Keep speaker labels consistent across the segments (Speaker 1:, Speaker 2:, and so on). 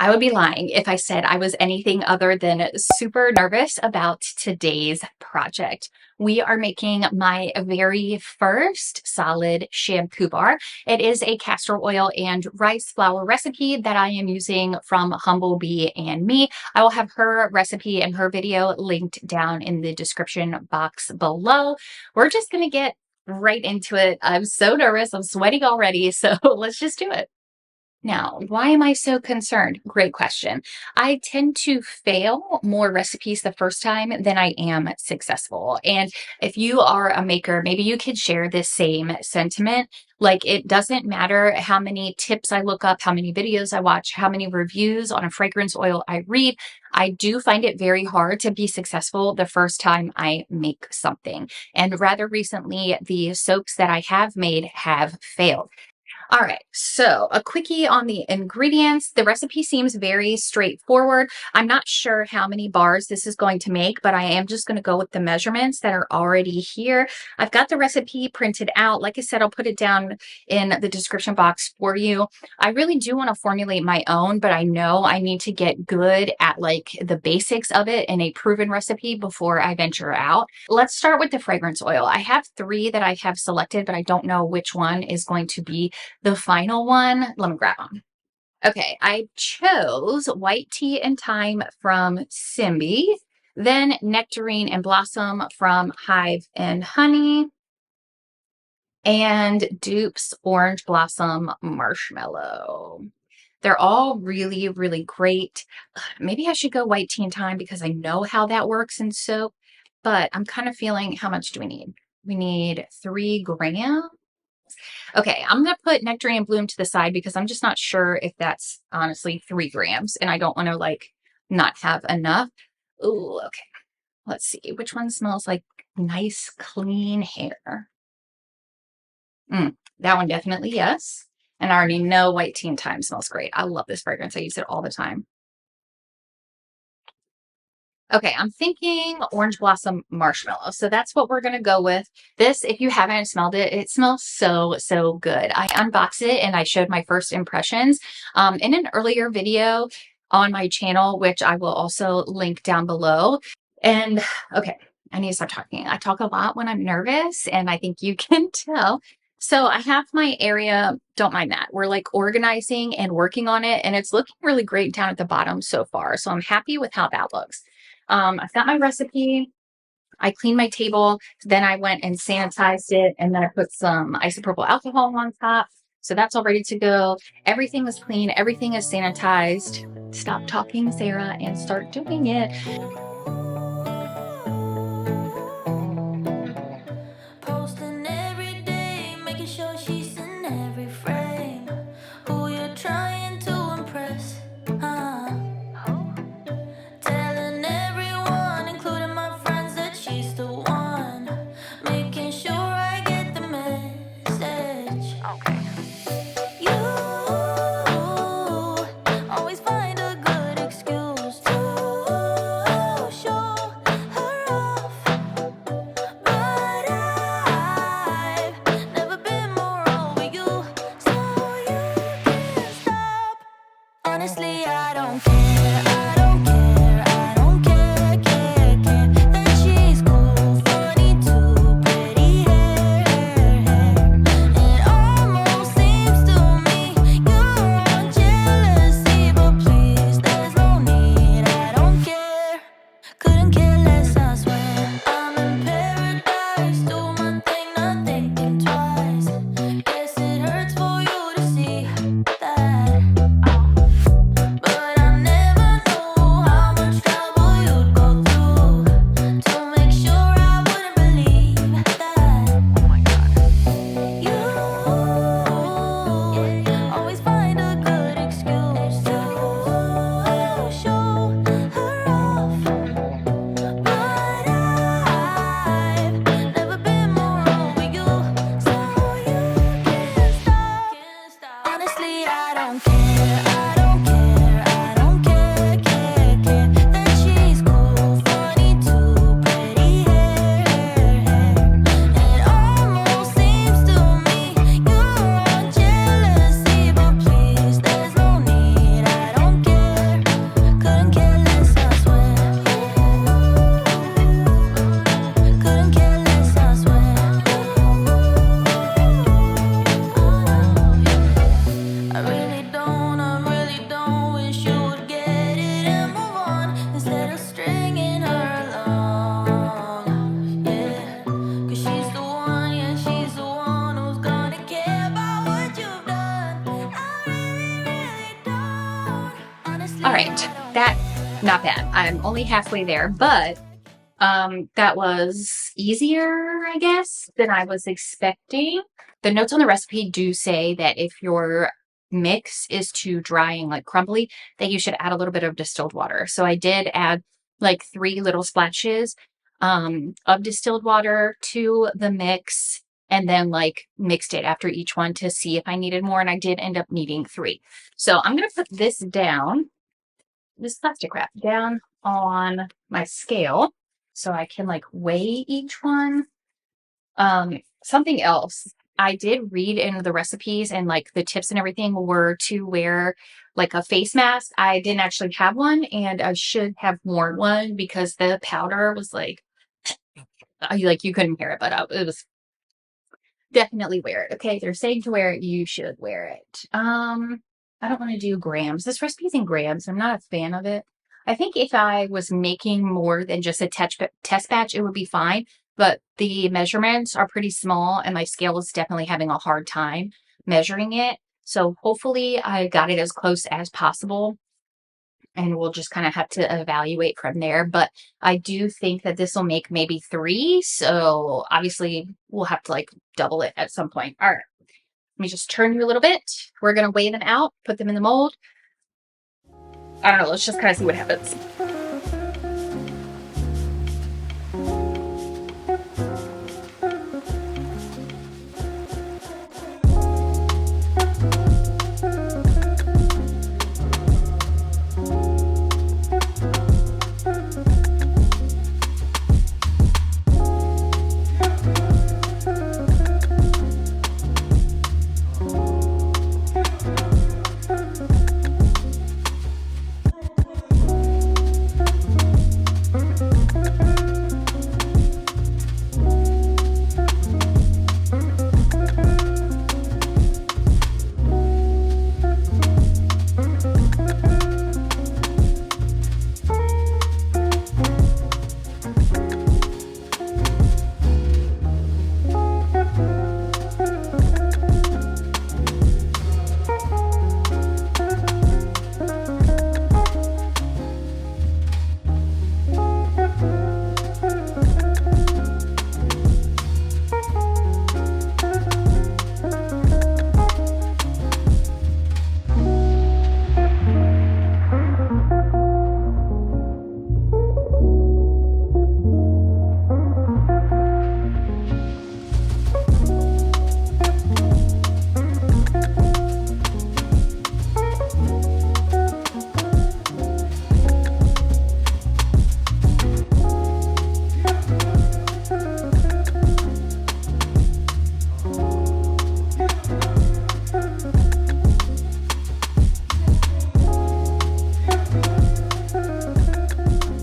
Speaker 1: I would be lying if I said I was anything other than super nervous about today's project. We are making my very first solid shampoo bar. It is a castor oil and rice flour recipe that I am using from Humblebee and Me. I will have her recipe and her video linked down in the description box below. We're just going to get right into it. I'm so nervous. I'm sweating already. So let's just do it. Now, why am I so concerned? Great question. I tend to fail more recipes the first time than I am successful. And if you are a maker, maybe you could share this same sentiment. Like, it doesn't matter how many tips I look up, how many videos I watch, how many reviews on a fragrance oil I read. I do find it very hard to be successful the first time I make something. And rather recently, the soaps that I have made have failed. All right, so a quickie on the ingredients. The recipe seems very straightforward. I'm not sure how many bars this is going to make, but I am just going to go with the measurements that are already here. I've got the recipe printed out. Like I said, I'll put it down in the description box for you. I really do want to formulate my own, but I know I need to get good at like the basics of it in a proven recipe before I venture out. Let's start with the fragrance oil. I have three that I have selected, but I don't know which one is going to be the final one. Let me grab them. Okay, I chose White Tea and Thyme from Simbi, then Nectarine and Blossom from Hive and Honey, and Dupe's Orange Blossom Marshmallow. They're all really, really great. Maybe I should go White Tea and Thyme because I know how that works in soap, but I'm kind of feeling, how much do we need? We need 3 grams. Okay, I'm going to put Nectarine and Bloom to the side because I'm just not sure if that's honestly 3 grams and I don't want to like not have enough. Ooh, okay. Let's see. Which one smells like nice, clean hair? That one definitely, yes. And I already know White Tea and Thyme smells great. I love this fragrance. I use it all the time. Okay, I'm thinking Orange Blossom Marshmallow. So that's what we're going to go with. This, if you haven't smelled it, it smells so, so good. I unboxed it and I showed my first impressions in an earlier video on my channel, which I will also link down below. And okay, I need to stop talking. I talk a lot when I'm nervous, and I think you can tell. So I have my area, don't mind that. We're like organizing and working on it, and it's looking really great down at the bottom so far. So I'm happy with how that looks. I've got my recipe. I cleaned my table. Then I went and sanitized it. And then I put some isopropyl alcohol on top. So that's all ready to go. Everything is clean. Everything is sanitized. Stop talking, Sarah, and start doing it.
Speaker 2: Posting every day, making sure she's in every frame. Who you're trying to impress? Telling everyone, including my friends, that she's the one. Making sure I get the message. You always find a good excuse to show her off. But I've never been more over you, so you can't stop. Honestly, I don't care, I don't care, I don't care that she's cool, funny too, pretty hair. It almost seems to me you're on jealousy, but please, there's no need, I don't care. Couldn't care less, I swear. I'm in paradise, do my thing, not thinking twice. Guess it hurts for you to see that. But I never know
Speaker 1: All right, that not bad. I'm only halfway there, but that was easier, I guess, than I was expecting. The notes on the recipe do say that if your mix is too dry and like crumbly, that you should add a little bit of distilled water. So I did add like 3 little splashes of distilled water to the mix and then like mixed it after each one to see if I needed more. And I did end up needing 3. So I'm going to put this down, this plastic wrap down on my scale so I can like weigh each one. Something else I did read in the recipes and like the tips and everything were to wear like a face mask. I didn't actually have one and I should have worn one because the powder was like you couldn't hear it, but it was definitely wear it. Okay, they're saying to wear it, you should wear it. I don't want to do grams. This recipe's in grams. I'm not a fan of it. I think if I was making more than just a test batch, it would be fine. But the measurements are pretty small, and my scale is definitely having a hard time measuring it. So hopefully, I got it as close as possible, and we'll just kind of have to evaluate from there. But I do think that this will make maybe 3. So obviously, we'll have to like double it at some point. All right. Let me just turn you a little bit. We're going to weigh them out, put them in the mold. I don't know. Let's just kind of see what happens.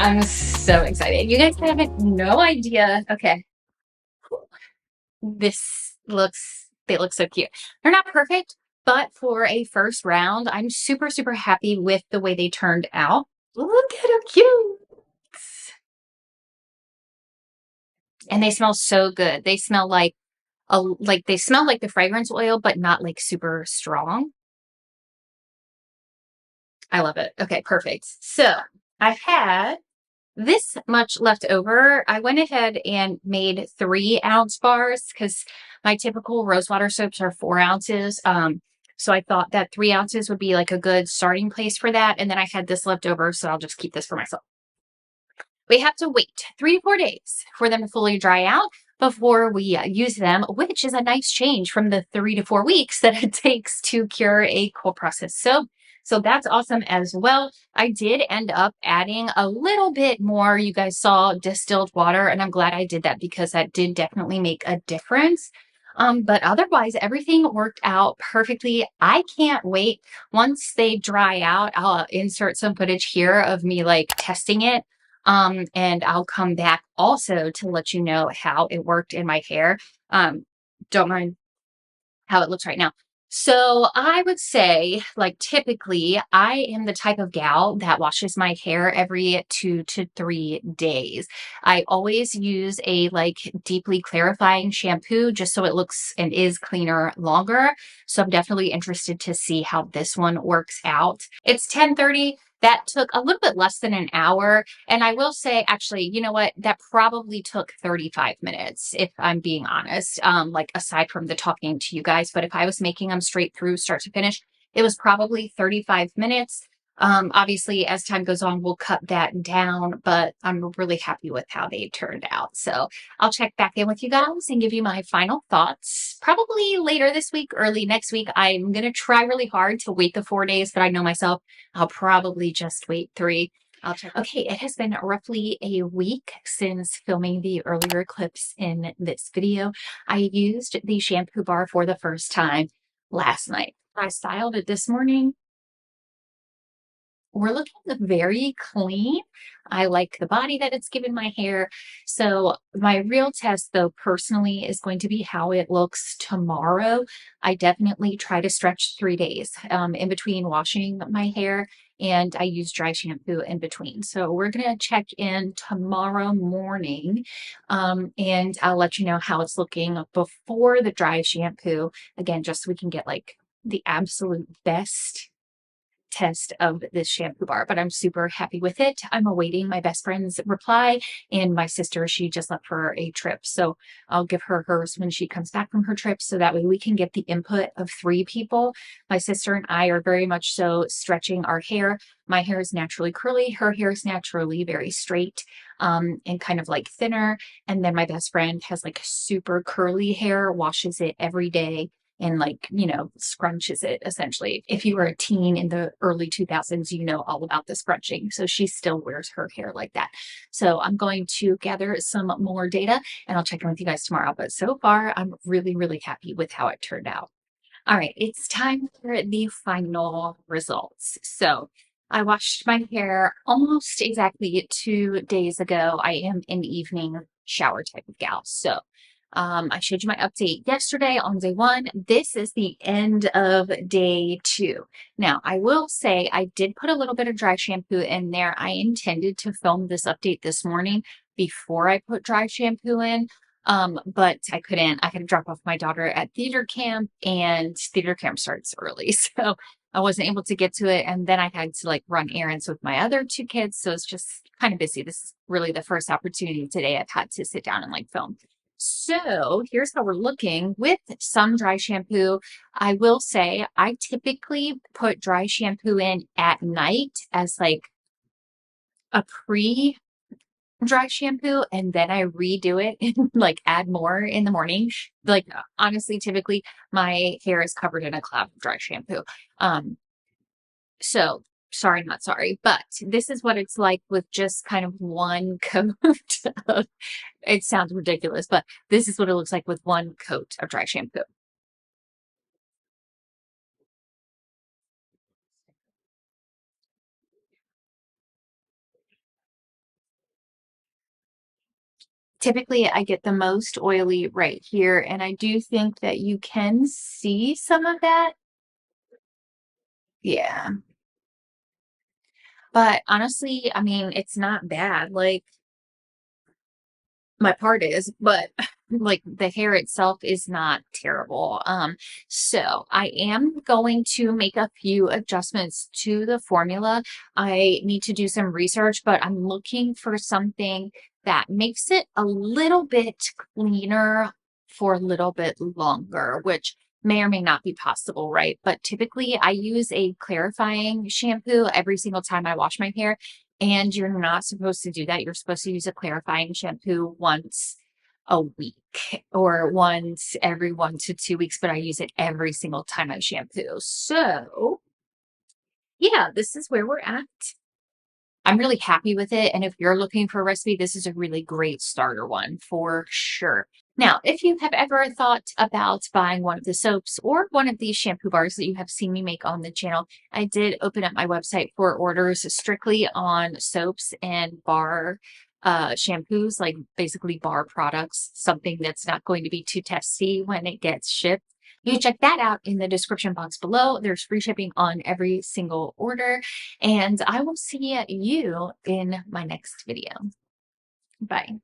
Speaker 1: I'm so excited. You guys have no idea. Okay. They look so cute. They're not perfect, but for a first round, I'm super, super happy with the way they turned out. Look at how cute. And they smell so good. They smell like they smell like the fragrance oil, but not like super strong. I love it. Okay, perfect. So I had this much left over. I went ahead and made 3-ounce bars because my typical rosewater soaps are 4 ounces. So I thought that 3 ounces would be like a good starting place for that. And then I had this left over, so I'll just keep this for myself. We have to wait 3 to 4 days for them to fully dry out before we use them, which is a nice change from the 3 to 4 weeks that it takes to cure a cold process soap. So that's awesome as well. I did end up adding a little bit more. You guys saw distilled water, and I'm glad I did that because that did definitely make a difference. But otherwise, everything worked out perfectly. I can't wait. Once they dry out, I'll insert some footage here of me like testing it. And I'll come back also to let you know how it worked in my hair. Don't mind how it looks right now. So I would say, like, typically, I am the type of gal that washes my hair every 2 to 3 days. I always use a like deeply clarifying shampoo just so it looks and is cleaner longer. So I'm definitely interested to see how this one works out. It's 10:30. That took a little bit less than an hour. And I will say, actually, you know what? That probably took 35 minutes, if I'm being honest, like aside from the talking to you guys. But if I was making them straight through, start to finish, it was probably 35 minutes. Obviously, as time goes on, we'll cut that down, but I'm really happy with how they turned out. So I'll check back in with you guys and give you my final thoughts probably later this week, early next week. I'm going to try really hard to wait the 4 days, but I know myself, I'll probably just wait 3. I'll check. Okay, it has been roughly a week since filming the earlier clips in this video. I used the shampoo bar for the first time last night. I styled it this morning. We're looking very clean. I like the body that it's given my hair. So my real test, though, personally, is going to be how it looks tomorrow. I definitely try to stretch 3 days in between washing my hair, and I use dry shampoo in between. So we're going to check in tomorrow morning, and I'll let you know how it's looking before the dry shampoo. Again, just so we can get like the absolute best test of this shampoo bar, but I'm super happy with it. I'm awaiting my best friend's reply, and my sister, she just left for a trip. So I'll give her hers when she comes back from her trip. So that way we can get the input of 3 people. My sister and I are very much so stretching our hair. My hair is naturally curly. Her hair is naturally very straight and kind of like thinner. And then my best friend has like super curly hair, washes it every day and like, scrunches it essentially. If you were a teen in the early 2000s, you know all about the scrunching. So she still wears her hair like that. So I'm going to gather some more data and I'll check in with you guys tomorrow. But so far, I'm really, really happy with how it turned out. All right, it's time for the final results. So I washed my hair almost exactly 2 days ago. I am an evening shower type of gal. So I showed you my update yesterday on day 1. This is the end of day 2. Now, I will say I did put a little bit of dry shampoo in there. I intended to film this update this morning before I put dry shampoo in. But I couldn't. I had to drop off my daughter at theater camp, and theater camp starts early. So I wasn't able to get to it. And then I had to like run errands with my other 2 kids. So it's just kind of busy. This is really the first opportunity today I've had to sit down and like film. So here's how we're looking with some dry shampoo. I will say I typically put dry shampoo in at night as like a pre dry shampoo, and then I redo it and like add more in the morning. Like honestly, typically my hair is covered in a cloud of dry shampoo. So sorry, not sorry, but this is what it's like with just kind of one coat of, it sounds ridiculous, but this is what it looks like with one coat of dry shampoo. Typically, I get the most oily right here, and I do think that you can see some of that. Yeah. But honestly, I mean, it's not bad. Like, my part is, but like the hair itself is not terrible. So I am going to make a few adjustments to the formula. I need to do some research, but I'm looking for something that makes it a little bit cleaner for a little bit longer, which may or may not be possible, right? But typically I use a clarifying shampoo every single time I wash my hair. And you're not supposed to do that. You're supposed to use a clarifying shampoo once a week or once every 1 to 2 weeks, but I use it every single time I shampoo. So, yeah, this is where we're at. I'm really happy with it. And if you're looking for a recipe, this is a really great starter one for sure. Now, if you have ever thought about buying one of the soaps or one of these shampoo bars that you have seen me make on the channel, I did open up my website for orders strictly on soaps and bar shampoos, like basically bar products, something that's not going to be too testy when it gets shipped. You can check that out in the description box below. There's free shipping on every single order. And I will see you in my next video. Bye.